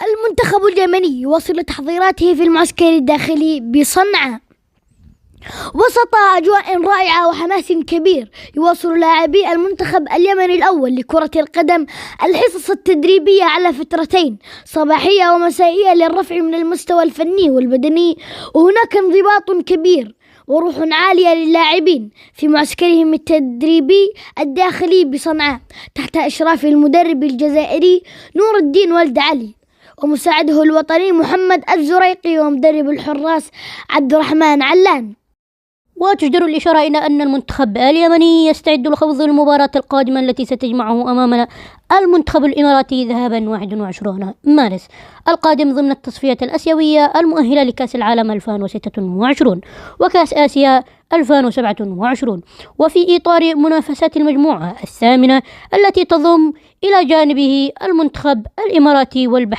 المنتخب اليمني يواصل تحضيراته في المعسكر الداخلي بصنعاء وسط أجواء رائعة وحماس كبير. يواصل لاعبي المنتخب اليمني الأول لكرة القدم الحصص التدريبية على فترتين صباحية ومسائية للرفع من المستوى الفني والبدني، وهناك انضباط كبير وروح عالية للاعبين في معسكرهم التدريبي الداخلي بصنعاء تحت إشراف المدرب الجزائري نور الدين ولد علي ومساعده الوطني محمد الزريقي ومدرب الحراس عبد الرحمن علان. وتجدر الإشارة إلى أن المنتخب اليمني يستعد لخوض المباراة القادمة التي ستجمعه أمام المنتخب الإماراتي ذهابا 21 مارس القادم ضمن التصفية الآسيوية المؤهلة لكأس العالم 2026 وكأس آسيا 2027، وفي إطار منافسات المجموعة الثامنة التي تضم إلى جانبه المنتخب الإماراتي والبحرين.